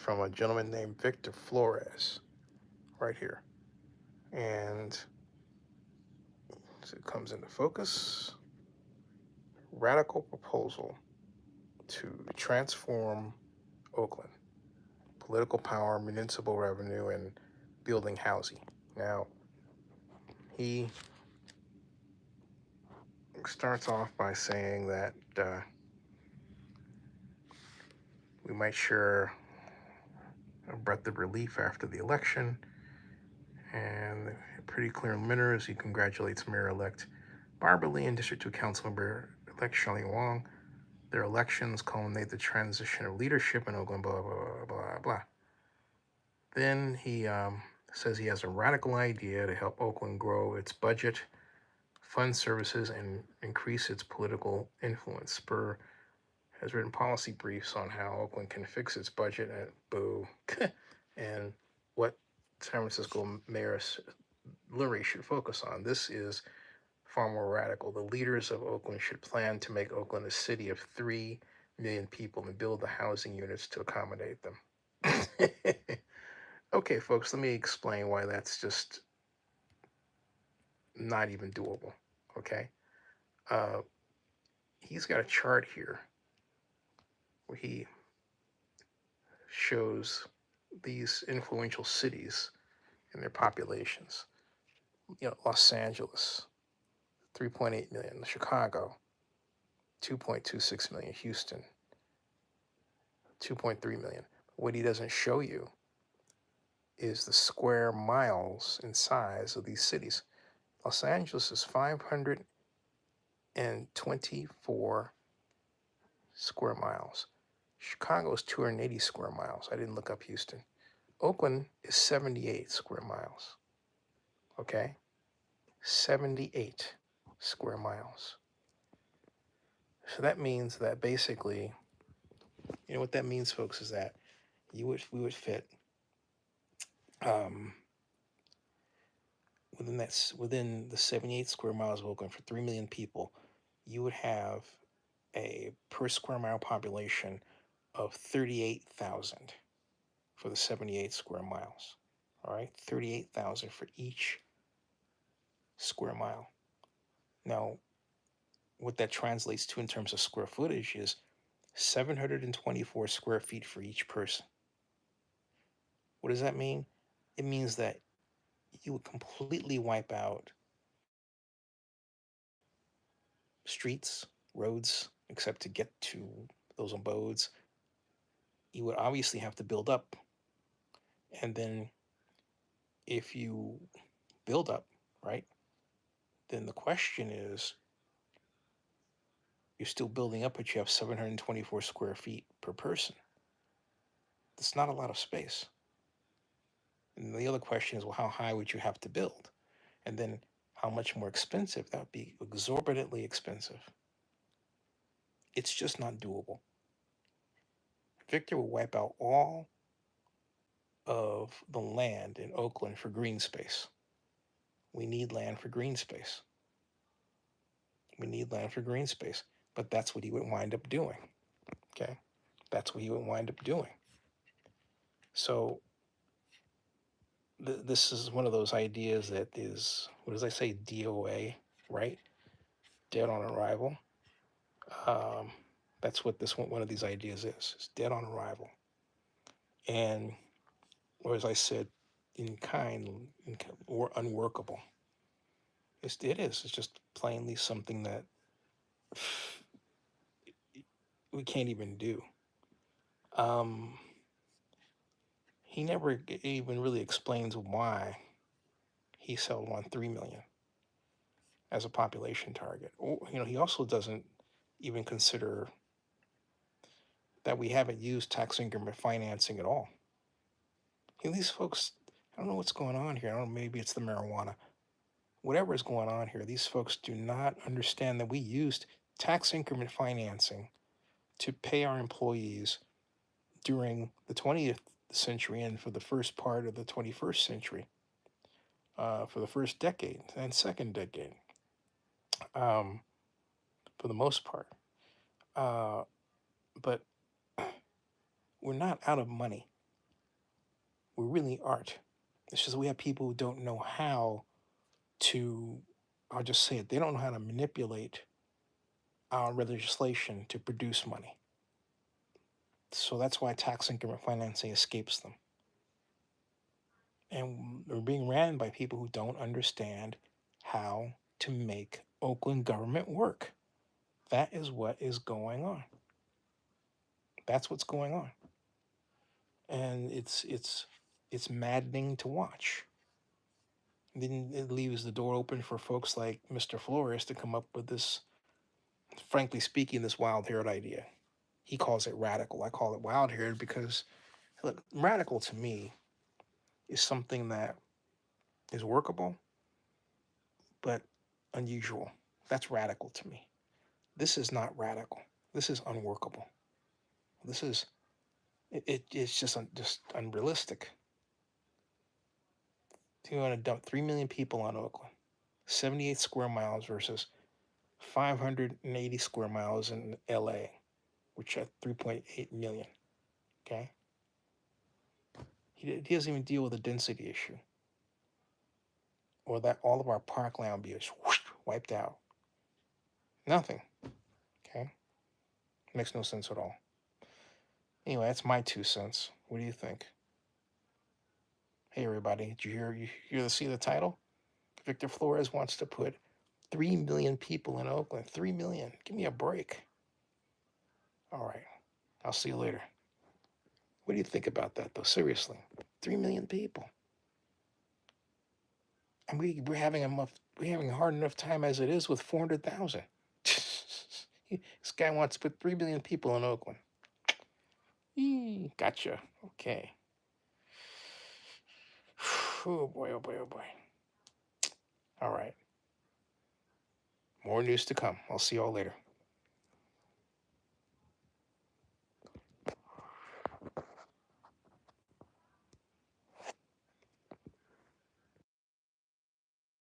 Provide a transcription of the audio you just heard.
from a gentleman named Victor Flores right here. And so it comes into focus. Radical proposal to transform Oakland, political power, municipal revenue, and building housing. Now, he starts off by saying that we might share a breath of relief after the election, and pretty clear minutes. He congratulates Mayor-elect Barbara Lee and District 2 Councilmember-elect Shelley Wong. Their elections culminate the transition of leadership in Oakland, blah, blah, blah, blah, blah. Then he says he has a radical idea to help Oakland grow its budget, fund services, and increase its political influence. Spur has written policy briefs on how Oakland can fix its budget and boo, and what San Francisco Mayor Lurie should focus on. This is far more radical. The leaders of Oakland should plan to make Oakland a city of 3 million people and build the housing units to accommodate them. Okay, folks, let me explain why that's just not even doable. Okay. Uh, he's got a chart here where he shows these influential cities and their populations. Los Angeles, 3.8 million. Chicago, 2.26 million. Houston, 2.3 million. What he doesn't show you is the square miles in size of these cities. Los Angeles is 524 square miles. Chicago is 280 square miles. I didn't look up Houston. Oakland is 78 square miles. Okay? 78 square miles. So that means that basically, what that means, folks, is that we would fit within the 78 square miles of Oakland for 3 million people. You would have a per square mile population of 38,000 for the 78 square miles. All right, 38,000 for each square mile. Now, what that translates to in terms of square footage is 724 square feet for each person. What does that mean? It means that you would completely wipe out streets, roads, except to get to those abodes. You would obviously have to build up. And then if you build up, right, then the question is, you're still building up, but you have 724 square feet per person. That's not a lot of space. And the other question is, well, how high would you have to build? And then how much more expensive? That would be exorbitantly expensive. It's just not doable. Victor will wipe out all of the land in Oakland for green space. We need land for green space. We need land for green space. But that's what he would wind up doing. Okay? That's what he would wind up doing. So this is one of those ideas that is, what does I say, DOA, right? Dead on arrival. That's what one of these ideas is. It's dead on arrival. And, or as I said, or unworkable. It is. It's just plainly something that we can't even do. He never even really explains why he settled on 3 million as a population target. He also doesn't even consider that we haven't used tax increment financing at all. These folks, I don't know what's going on here. I don't know, maybe it's the marijuana. Whatever is going on here, these folks do not understand that we used tax increment financing to pay our employees during the 20th century and for the first part of the 21st century, for the first decade and second decade, for the most part. But we're not out of money. We really aren't. It's just we have people who don't know how to, I'll just say it, they don't know how to manipulate our legislation to produce money. So that's why tax increment financing escapes them. And they're being ran by people who don't understand how to make Oakland government work. That is what is going on. That's what's going on. And it's maddening to watch. Then it leaves the door open for folks like Mr. Flores to come up with this, frankly speaking, this wild-haired idea. He calls it radical. I call it wild-haired because, look, radical to me is something that is workable, but unusual. That's radical to me. This is not radical. This is unworkable. This is it's just unrealistic. You want to dump 3 million people on Oakland, 78 square miles versus 580 square miles in LA, which are 3.8 million. Okay, he doesn't even deal with the density issue, or that all of our parkland will be wiped out. Nothing. Okay, makes no sense at all. Anyway, that's my 2 cents. What do you think? Hey everybody, did you see the title? Victor Flores wants to put 3 million people in Oakland. 3 million. Give me a break. All right. I'll see you later. What do you think about that, though? Seriously. 3 million people. And we're having a hard enough time as it is with 400,000. This guy wants to put 3 million people in Oakland. Gotcha. Okay. Oh boy, oh boy, oh boy. All right. More news to come. I'll see y'all later.